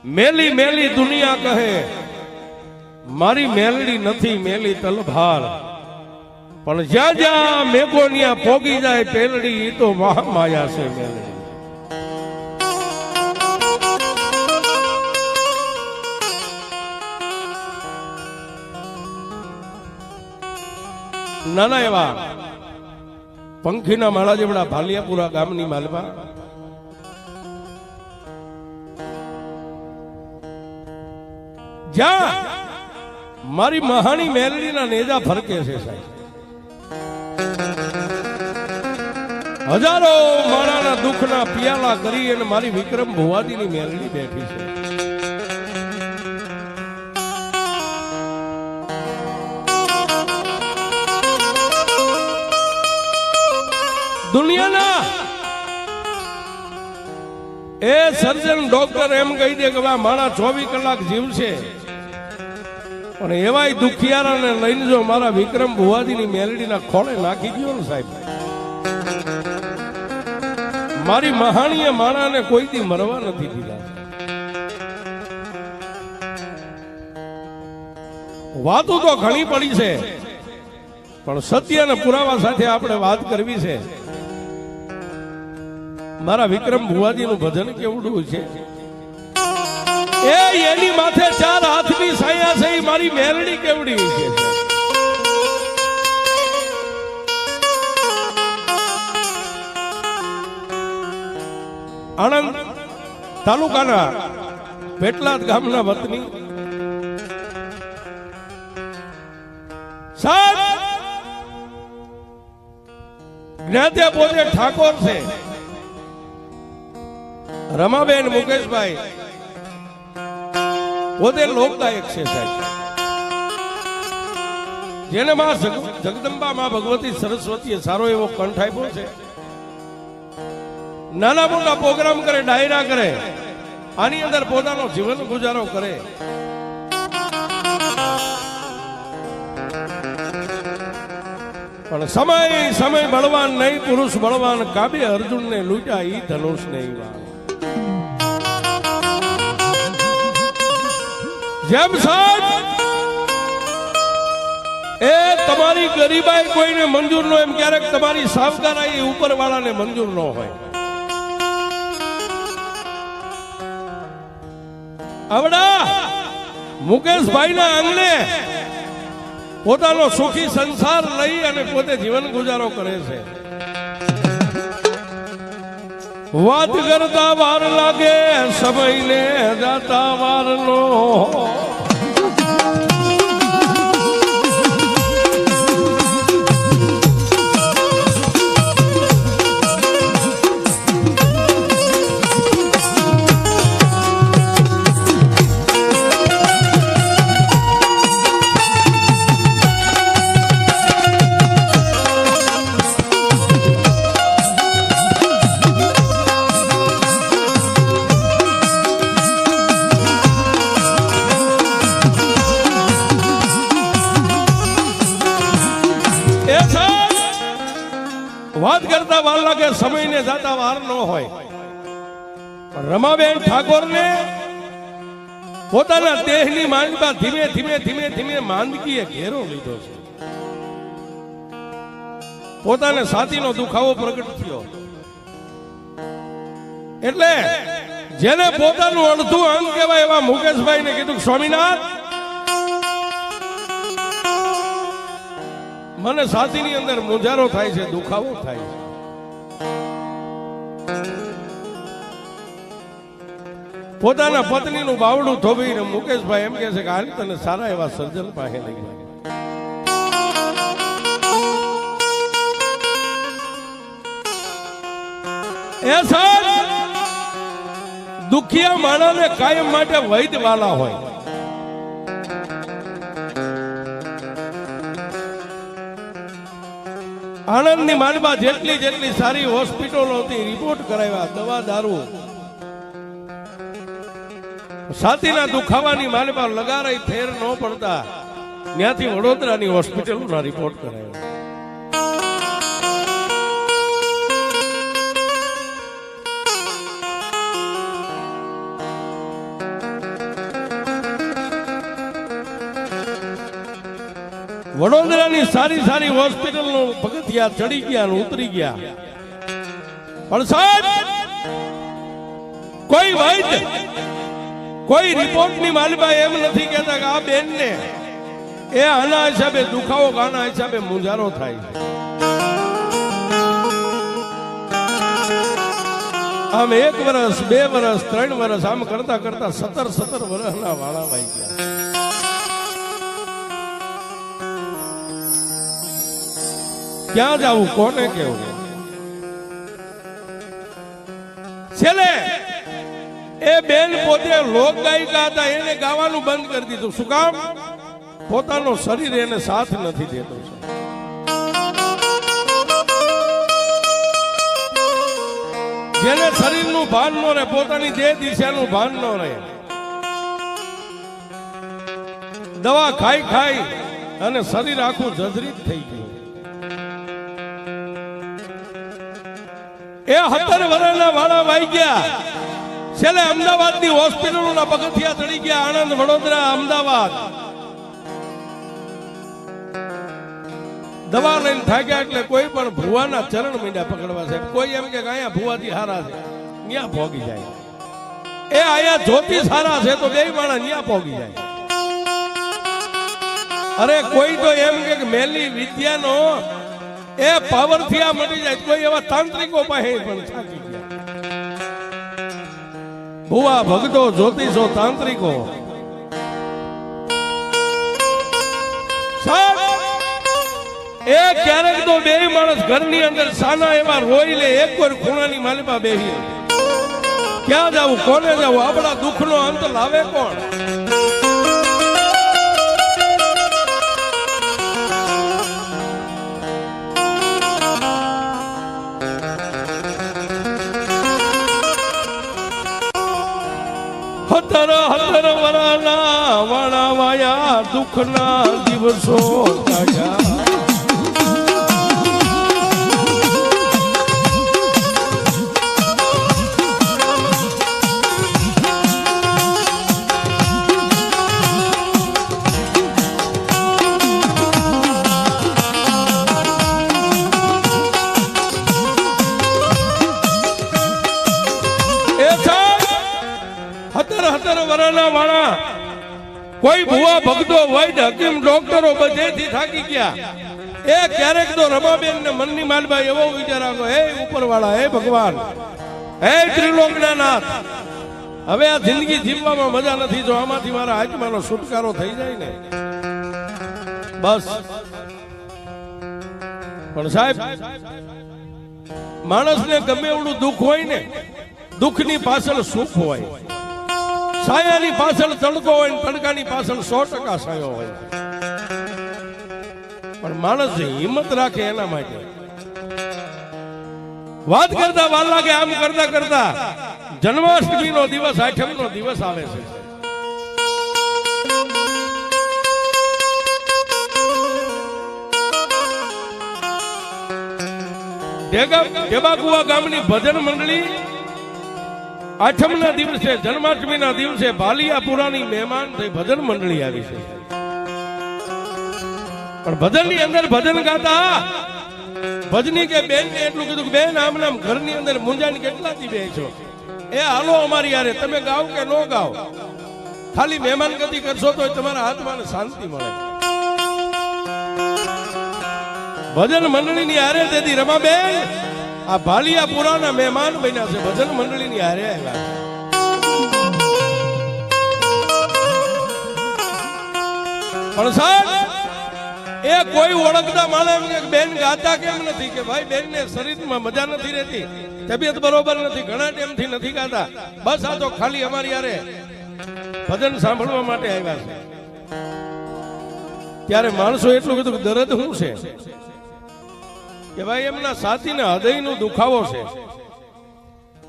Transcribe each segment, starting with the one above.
મેલી મેલી દુનિયા કહે મારી મેલડી નથી મેલી તલભાર, પણ જ્યાં જ્યાં મેઘોનિયા પોગી જાય પેલડી એ તો મહામાયા છે મેલડી. નાના એવા પંખીના માળા જેવડા ભાલિયાપુરા ગામની માલમાં જ્યાં મારી મહાણી મેલડીના નેજા ફરકે છે સાહેબ. હજારો માણાના દુઃખના પિયાલા કરી અને મારી વિક્રમ ભુવાદીની મેલડી બેઠી છે. દુનિયાના એ સર્જન ડોક્ટર એમ કહી દે કે માણા 24 કલાક જીવશે, પણ એવાય દુખિયારાને લઈને જો મારા વિક્રમ ભુવાજીની મેલડીના ખોળે નાખી દો ને સાહેબ, મારી મહાણીએ માણાને કોઈ દી મરવા નથી દીધા. વાતો તો ઘણી પડી છે, પણ સત્ય અને પુરાવા સાથે આપણે વાત કરવી છે. મારા વિક્રમ ભુવાજીનું ભજન કેવડું છે, એની માથે 4 હાથની છાયા છે, મારી મેલડી કેવડી છે. આણંદ તાલુકાના પેટલાદ ગામના વતની જ્ઞાત્યા પોતે ઠાકોર છે. રમાબેન મુકેશભાઈ પોતે લોકગાયક છે સાહેબ, જેને માં જગદંબા માં ભગવતી સરસ્વતીએ સારો એવો કંઠ આપ્યો છે. નાના મોટા પ્રોગ્રામ કરે, ડાયરા કરે, આની અંદર પોતાનો જીવન ગુજારો કરે. પણ સમય બળવાન નહીં, પુરુષ બળવાન કાબે અર્જુન ને લૂંટા ઈ ધનુષ નહીં. જેમ સાહેબ એ તમારી ગરીબાઈ કોઈને મંજૂર ન હોય, એમ ક્યારેક તમારી સાવકારાઈ ઉપર વાળાને મંજૂર ન હોય. આવડા મુકેશભાઈ ના આંગણે પોતાનો સુખી સંસાર લઈ અને પોતે જીવન ગુજારો કરે છે. વાત કરતા વાર લાગે, સમયને જાતા વાર નો. વાત કરતા વાર લાગે, સમયને જાતા વાર ન હોય. રમાબેન ઠાકોર ને પોતાના દેહની માંદગી ધીમે ધીમે ધીમે ધીમે માંદગીએ ઘેરો લીધો છે. પોતાને છાતીનો દુખાવો પ્રગટ થયો, એટલે જેને પોતાનું અડધું અંગ કહેવાય એવા મુકેશભાઈ ને કીધું, સ્વામિનાથ મને છાતીની અંદર મુંજારો થાય છે, દુખાવો થાય છે. પોતાના પત્નીનું બાવડું થોભીને મુકેશભાઈ એમ કહે છે કે હાલ તને સારા એવા સર્જન પાસે લઈ જાય. એ સાહેબ દુખિયા માણસને કાયમ માટે વૈદ્ય વાલા હોય. આણંદની માલમાં જેટલી સારી હોસ્પિટલો હતી, રિપોર્ટ કરાવ્યા, દવા દારૂ, છાતીના દુખાવાની માલમાં લગારાઈ ફેર ન પડતા ત્યાંથી વડોદરાની હોસ્પિટલના રિપોર્ટ કરાવ્યા. વડોદરાની સારી સારી હોસ્પિટલનો પગથિયા ચડી ગયા અને ઉતરી ગયા, પણ સાહેબ કોઈ વૈદ્ય કોઈ રિપોર્ટની માલિકા એમ નથી કહેતા કે આ બેનને એ આના હિસાબે દુખાવો કે આના હિસાબે મુંજારો થાય છે. આમ 1 વર્ષ 2 વર્ષ 3 વર્ષ આમ કરતા કરતા 17 વર્ષના વાળા વાઈ ગયા. ક્યાં જાવું, કોને કેવું? છેલ્લે એ બેન પોતે લોક ગાયિકા હતા, એને ગાવાનું બંધ કરી દીધું. શું કામ? પોતાનો શરીર એને સાથ નથી દેતો. જેને શરીરનું ભાન ન રહે, પોતાની દેહ દિશાનું ભાન ન રહે, દવા ખાઈ ખાઈ અને શરીર આખું જર્જરિત થઈ ગયું. એ 17 વર્ષના વાળા વાઈ ગયા. છેલ્લે અમદાવાદની હોસ્પિટલોના પગથિયા ચડી ગયા. આણંદ, વડોદરા, અમદાવાદ દવા લઈને થાક્યા એટલે કોઈ પણ ભુવાના ચરણ મીંડા પકડવા છે. કોઈ એમ કે અહીંયા ભુવાજી હારા છે, ન્યા ભોગી જાય. એ અહીંયા જ્યોતિષ હારા છે તો બે માણસ ન્યા ભોગી જાય. અરે કોઈ તો એમ કે મેલી વિદ્યાનો એ પાવર થી આ મટી જાય. કોઈ એવા તાંત્રિકો પાસે પણ થાકી ગયા. ભુવા, ભગતો, જ્યોતિષો, તાંત્રિકો એ ક્યારેક તો બે માણસ ઘરની અંદર સાના એવા રોઈ લે, એક વાર ખૂણાની માલિપા બેહી. ક્યાં જાવું, કોને જાવું? આપણા દુઃખનો અંત લાવે કોણ? હતર વરાના વાણા વાયા, દુઃખના દિવસો કાઢ્યા. વાળા કોઈ ભુવા, ભક્તો, વૈદ્ય, હકીમ, ડોક્ટરો બધેથી થાકી ગયા. એ ક્યારેક તો રમાબેન ને મનની માલભાઈ એવો વિચાર આવ્યો, હે ઉપરવાળા, હે ભગવાન, હે ત્રિલોકના નાથ, હવે આ જિંદગી જીવવામાં મજા નથી. જો આમાંથી મારા આત્માનો છુટકારો થઈ જાય ને બસ. પણ સાહેબ, માણસને ગમે એવડું દુઃખ હોય ને, દુઃખની પાછળ સુખ હોય. છાયાની પાછળ તડકો હોય, તડકાની પાછળ 100% છાયો હોય. પણ માણસ હિંમત રાખે એના માટે. વાત કરતા વાર લાગે, આમ કરતા કરતા જન્માષ્ટમીનો દિવસ, 8મનો દિવસ આવે છે. ઢેબાકુવા ગામની ભજન મંડળી 8મના દિવસે, જન્માષ્ટમીના દિવસે ભાલિયાપુરાની મહેમાન થઈ ભજન મંડળી આવી છે. પણ ભજનની અંદર ભજન ગાતા ભજની કે બેન ને એટલું કીધું કે બેન, આમ નામ ઘરની અંદર મુંજાની કેટલા દી બે છો, એ હાલો અમારી યારે, તમે ગાઓ કે નો ગાઓ, ખાલી મહેમાન ગતિ કરશો તો તમારા હાથમાં શાંતિ મળે. ભજન મંડળીની હારે તેથી રમાબેન આ ભાલિયાપુરાના મહેમાન બન્યા છે, ભજન મંડળીની હારે આવ્યા. પણ સાહેબ, એ કોઈ ઓળખતા માણસ બેન ગાતા કેમ નથી? કે ભાઈ બેન ને શરીરમાં મજા નથી રહેતી, તબિયત બરોબર નથી, ઘણા ટાઈમથી નથી ગાતા, બસ આ તો ખાલી અમારી યારે ભજન સાંભળવા માટે આવ્યા છે. ત્યારે માણસો એટલું કીધું કે દર્દ શું છે? કે ભાઈ એમના સાથીને હૃદયનો દુખાવો છે.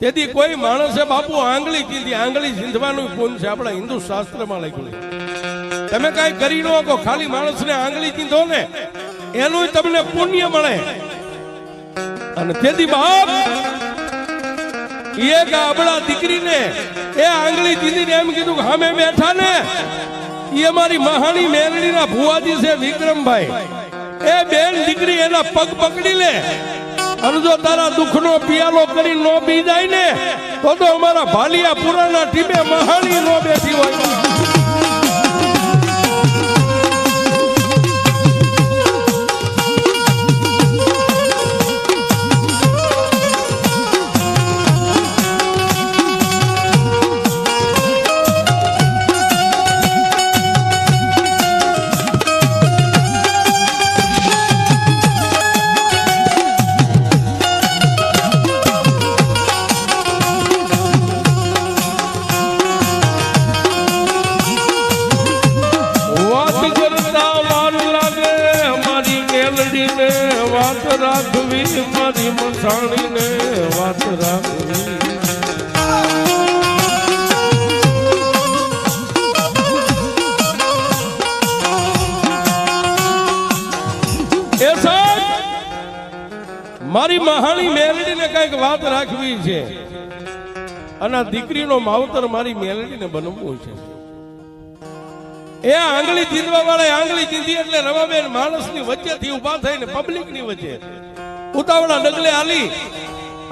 તેથી કોઈ માણસે બાપુ આંગળી કીધી, આંગળી ચીંધવાનું પૂન છે, આપણા હિન્દુ શાસ્ત્રમાં લખ્યું છે. તમે કઈ કરી ન શકો, ખાલી માણસને આંગળી ચીંધો ને એનું તમને પુણ્ય મળે. અને તેથી બાપ એ ગાબડા દીકરીને એ આંગળી ચીંધીને એમ કીધું કે સામે બેઠા ને એ મારી મહાણી મેલડીના ભુવાજી છે વિક્રમભાઈ. એ બેન દીકરી એના પગ પકડી લે અને જો તારા દુઃખનો પિયાલો કરી નો પી જાય ને તો અમારા ભાલિયા પુરાના ટીમે મહાણી નો બેઠી હોય. વાત રાખવી મારી મસાણીને વાત રાખવી. મારી મહાણી મેલડીને કઈક વાત રાખવી છે અને દીકરીનો માવતર મારી મેલડીને બનવું છે. એ આંગળી ચીંધવા વાળા આંગળી ચીંધી એટલે રવાબેન માણસની વચ્ચેથી ઉભા થઈને પબ્લિકની વચ્ચે ઉતાવળા ડગલે આલી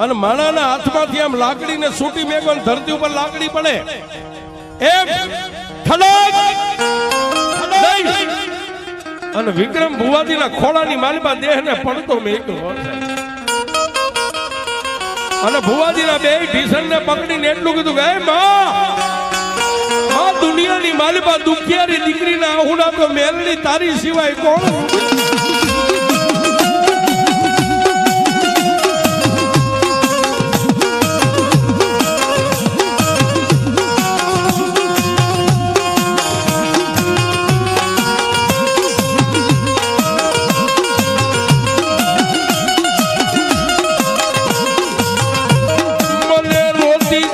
અને માણાના હાથમાંથી આમ લાકડીને સૂટી મેકો ધરતી ઉપર લાકડી પડે એમ અને વિક્રમ ભુવાજીના ખોળાની માલિપા દેહને પડતો મેક્યો અને ભુવાજીના બે ઢીસણને પકડીને એટલું કીધું કે માં દુનિયાની માલિપા દુખિયારી દીકરીના આહુડા તો મેલડી તારી સિવાય કોણ?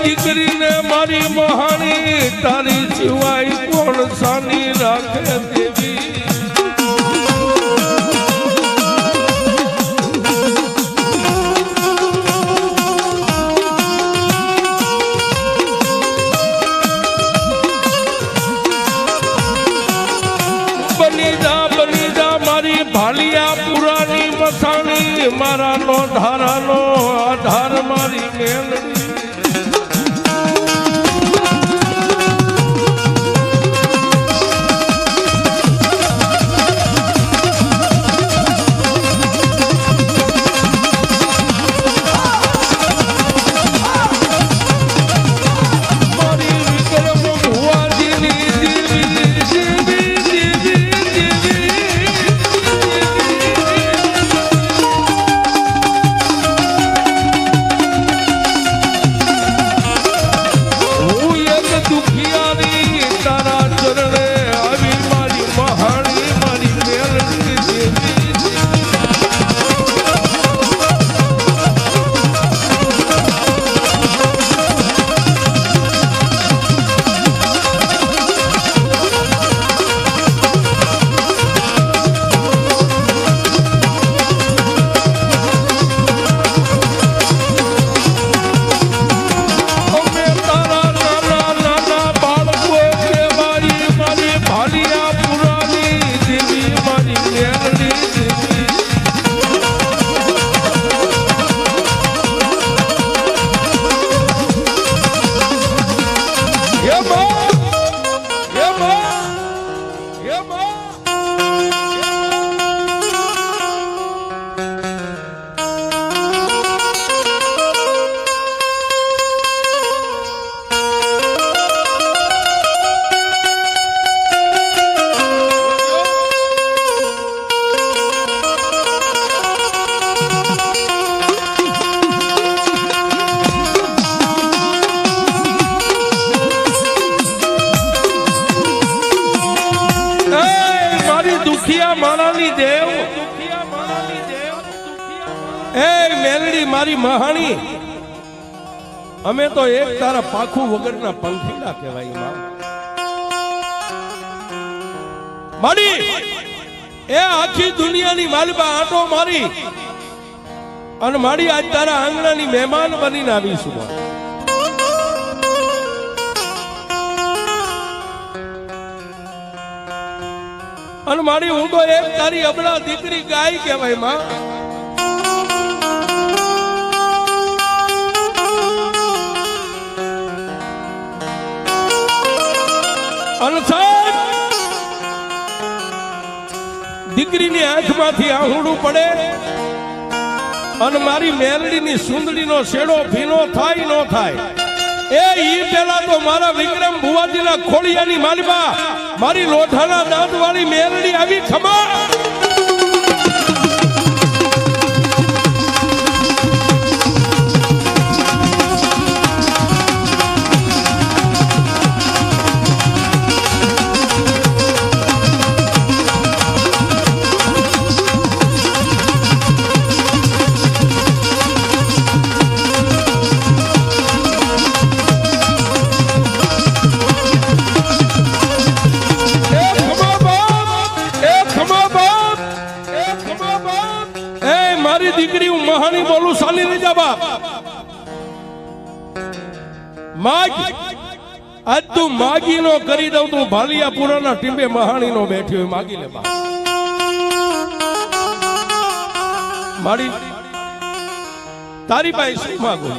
દીકરીને મારી મહાણી તારી સિવાય કોણ સાની રાખે દેવી? બની જા મારી ભાલિયા પુરાની મસાણી મારા નો ધારાનો આધાર મારી મેલડી. મારી મહાણી અમે તો એક તારા પાખું વગરના પંખીડા કહેવાય. મારી એ આખી દુનિયાની માલિબા આટો મારી અને મારી આજ તારા આંગણાની મહેમાન બનીને આવીશું. અને મારી હું તો એક તારી અબળા દીકરી ગાય કહેવાય માં. અને સાહેબ દીકરીની આંખમાંથી આહુડું પડે અને મારી મેલડીની સુંદડીનો શેડો ભીનો થાય ન થાય એ ઈ પેલા તો મારા વિક્રમ ભુવાજીના ખોડિયાની માલિબા મારી લોઢાના દાંતવાળી મેલડી આવી ખમા. દીકરી હું મહાની બોલું સાલી રહી જા બાપ. માગ આજ તું માગી નો કરી દઉં તું ભાલિયા પુરાના ટીંબે મહાણી નો બેઠ્યો હોય માગી લે બાપ. મારી તારી પાસે શું માગું?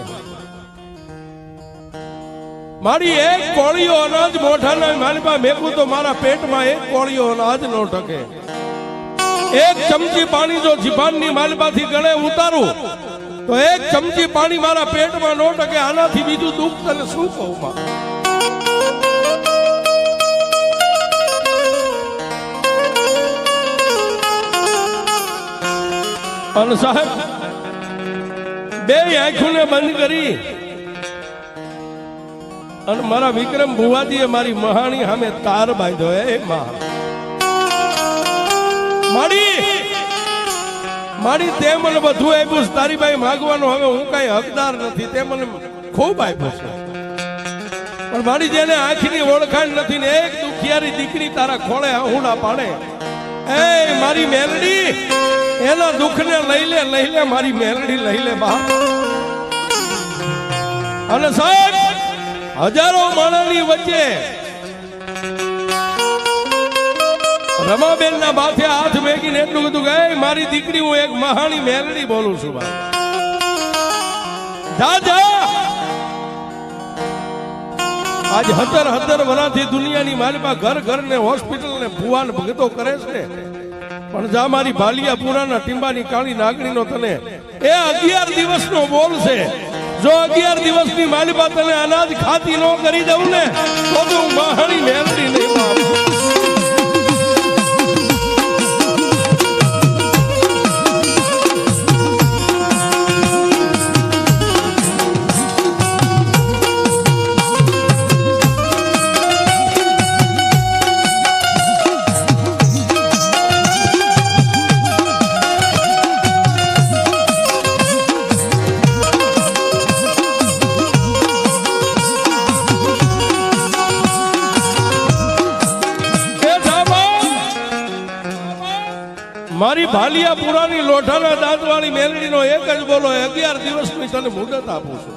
મારી એક કોળીઓ અનાજ મોઢાના મારી પાસે મેકું તો મારા પેટમાં એક કોળીઓ અનાજ નો ટકે. એક ચમચી પાણી જો જીભાનની માલબાથી ગળે ઉતારું તો એક ચમચી પાણી મારા પેટમાં નો ટકે. આનાથી બીજું દુઃખ તને શું કહું માં? અને સાહેબ બે આંખોને બંધ કરી અને મારા વિક્રમ ભુવાજીએ મારી મહાણી સામે તાર બાંધ્યો. એ માં મારી તે મને બધું આપ્યું તારી ભાઈ માગવાનું હવે હું કઈ હકદાર નથી. તે મને ખૂબ આપ્યું છે પણ મારી જેને આંખની ઓળખાણ નથી ને એક દુખિયારી દીકરી તારા ખોળે આહુડા પાડે. એ મારી મેલડી એના દુઃખને લઈ લે મારી મેલડી લઈ લે બા. અને સાહેબ હજારો માણસની વચ્ચે રમાબેન ના માથે હાથ મેકીને એટલું કીધું કે મારી દીકરી હું એક મહાણી મેલડી બોલું છું દાદા. આજ 17 વર્ષથી દુનિયાની માલિકા ઘર ઘર ને હોસ્પિટલ ને ભુવાન ભગતો કરે છે પણ જા મારી ભાલિયા પુરાના ટીંબાની કાળી નાગણીનો તને એ 11 દિવસનો બોલ છે. જો 11 દિવસની માલિકા તને અનાજ ખાતી ન કરી દઉં ને તો હું મહાણી મેલડી નહીં પામું. મારી ભાલિયા પુરાની લોઢાના દાંતવાળી મેલડીનો એક જ બોલો 11 દિવસની તને મુદત આપું છું.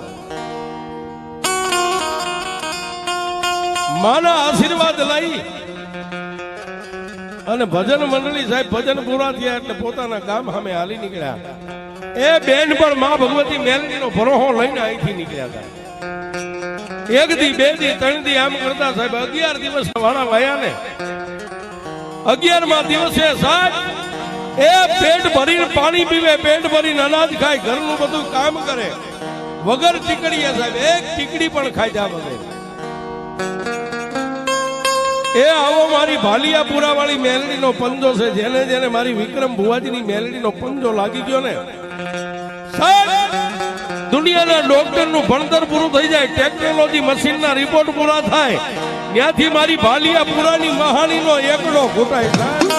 માના આશીર્વાદ લઈ અને ભજન મંડળી સાહેબ ભજન પૂરા થયા એટલે પોતાના ગામ સામે હાલી નીકળ્યા. એ બેન પણ માં ભગવતી મેલડીનો ભરોહો લઈને અહીંથી નીકળ્યા હતા. 1 દી 2 દી 3 દી આમ કરતા સાહેબ 11 દિવસ વાળા વાયા ને 11મા દિવસે સાહેબ એ પેટ ભરીને પાણી પીવે, પેટ ભરીને અનાજ ખાય, ઘરનું બધું કામ કરે વગર ટીકડીએ સાહેબ, એક ટીકડી પણ ખાઈ વગર. એ આવો મારી ભાલિયા પુરા વાળી મેલડીનો પંજો છે. જેને જેને મારી વિક્રમ ભુવાજીની મેલડીનો પંજો લાગી ગયો ને સાહેબ દુનિયાના ડોક્ટરનું ભણતર પૂરું થઈ જાય, ટેકનોલોજી મશીનના રિપોર્ટ પૂરા થાય, ત્યાંથી મારી ભાલિયા પુરાની મહાણીનો એકડો ઘૂંટાય સાહેબ.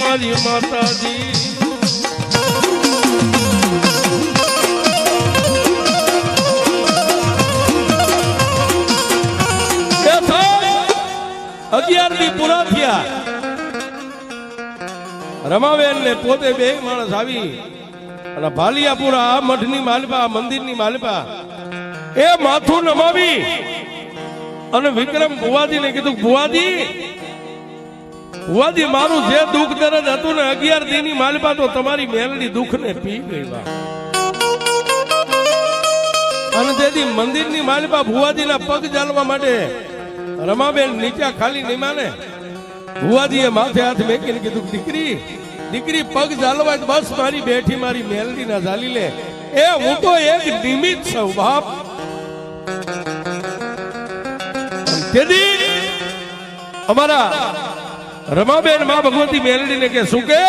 મારી માતાજી 11 દી પૂરા થયા રમાબેન ને પોતે બે માણસ આવી અને ભાલિયાપુરા આ મઠની માલપા મંદિરની માલપા એ માથું નમાવી અને વિક્રમ ભુવાજી ને કીધું ભુવાજી મારું જે દુઃખ દર્દ હતું ને 11 દી ની માલપા તો તમારી મેલડી દુઃખ ને પી ગઈ બા અને તેથી મંદિરની માલપા ભુવાજીના પગ ચાલવા માટે રમાબેન નીચા ખાલી નહીં માને ભુવાજીએ માથે હાથ મેકીને કીધું દીકરી પગ ચાલવા બસ મારી બેઠી મારી મેલડી ના ચાલી લે એ હું તો એક નિમિત્ત છું બાપ તેથી અમારા રમાબેન માં ભગવતી મેલડી ને કે શું કે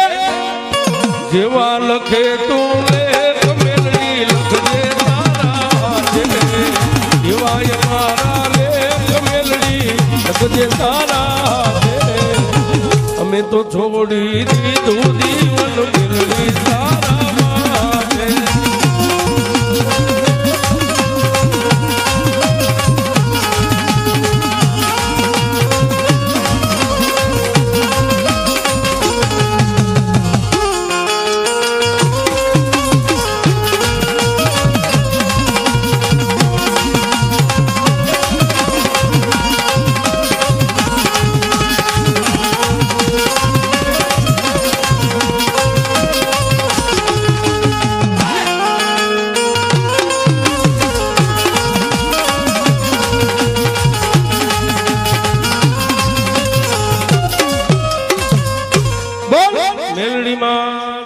જેવા લખે તું લેખ મેલડી લખજે તારા જેવા અમારા લેખ મેલડી લખજે તારા અમે તો છોડી દીધું જીવન મેલડી તારા માટે મેલડીમાં